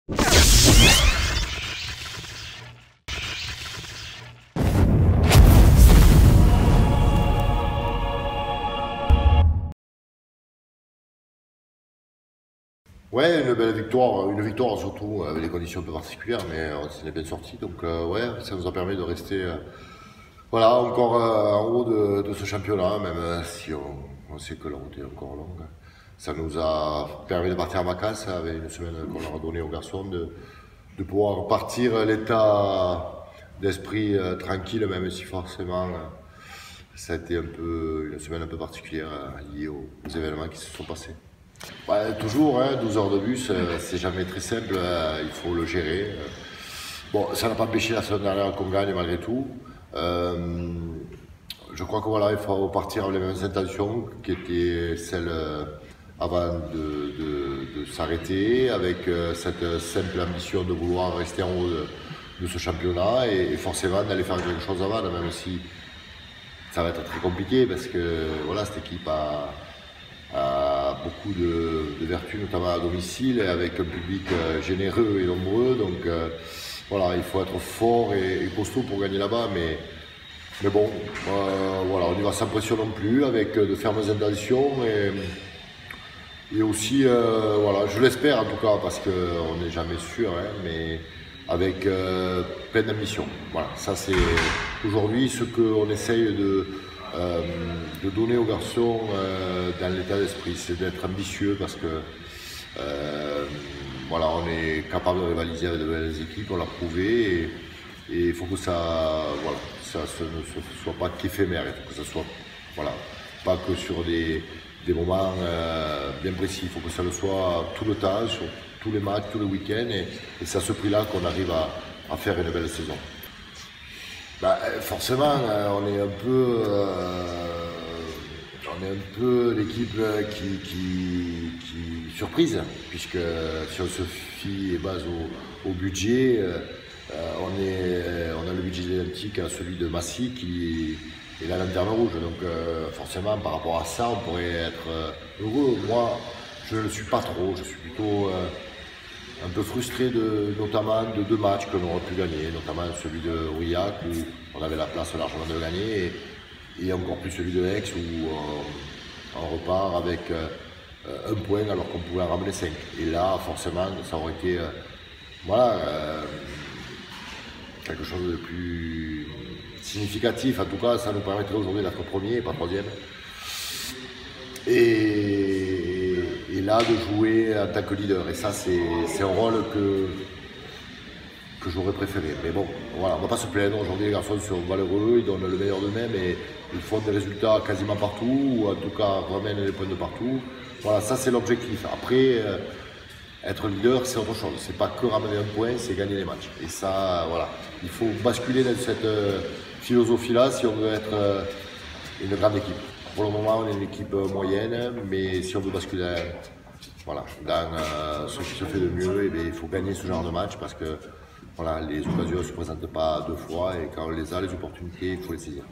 Ouais, une victoire surtout avec des conditions un peu particulières, mais on s'en est bien sorti. Donc ouais, ça nous a permis de rester voilà, encore en haut de ce championnat, même si on sait que la route est encore longue. Ça nous a permis de partir en vacances avec une semaine qu'on leur a donnée aux garçons, de pouvoir partir l'état d'esprit tranquille, même si forcément ça a été un peu une semaine un peu particulière liée aux événements qui se sont passés. Ouais, toujours, hein, 12 heures de bus, c'est jamais très simple, il faut le gérer. Bon, ça n'a pas empêché la semaine dernière qu'on gagne malgré tout. Je crois que voilà, il faut partir avec les mêmes intentions qui étaient celles avant de s'arrêter, avec cette simple ambition de vouloir rester en haut de ce championnat et forcément d'aller faire quelque chose avant, même si ça va être très compliqué parce que voilà, cette équipe a beaucoup de vertus, notamment à domicile, avec un public généreux et nombreux. Donc voilà, il faut être fort et costaud pour gagner là-bas. Mais bon, voilà, on y va sans pression non plus, avec de fermes intentions. Et aussi, voilà, je l'espère en tout cas, parce qu'on n'est jamais sûr, hein, mais avec plein d'ambition. Voilà, ça c'est aujourd'hui ce qu'on essaye de donner aux garçons dans l'état d'esprit, c'est d'être ambitieux parce que voilà, on est capable de rivaliser avec de belles équipes, on l'a prouvé et il faut que ça, voilà, ça ne soit pas qu'éphémère, il faut que ça soit, voilà, pas que sur des moments bien précis, il faut que ça le soit tout le temps, sur tous les matchs, tous les week-ends et c'est à ce prix-là qu'on arrive à faire une belle saison. Bah, forcément, on est un peu l'équipe qui surprise, puisque si on se fie et base au budget, on a le budget identique à celui de Massy qui est la lanterne rouge. Donc forcément, par rapport à ça, on pourrait être heureux. Moi, je ne le suis pas trop. Je suis plutôt un peu frustré notamment de deux matchs que l'on aurait pu gagner, notamment celui de Aurillac où on avait la place largement de gagner et encore plus celui de Aix où on repart avec un point alors qu'on pouvait en ramener 5. Et là, forcément, ça aurait été voilà, quelque chose de plus significatif. En tout cas, ça nous permettrait aujourd'hui d'être premier et pas troisième. Et là, de jouer en tant que leader. Et ça, c'est un rôle que j'aurais préféré. Mais bon, voilà, on ne va pas se plaindre. Aujourd'hui, les garçons sont valeureux, ils donnent le meilleur d'eux-mêmes et ils font des résultats quasiment partout, ou en tout cas ramènent les points de partout. Voilà, ça c'est l'objectif. Après, être leader, c'est autre chose. C'est pas que ramener un point, c'est gagner les matchs. Et ça, voilà, il faut basculer dans cette philosophie-là si on veut être une grande équipe. Pour le moment, on est une équipe moyenne, mais si on veut basculer voilà, dans ce qui se fait de mieux, eh bien, il faut gagner ce genre de match parce que voilà, les occasions ne se présentent pas deux fois et quand on les a, les opportunités, il faut les saisir.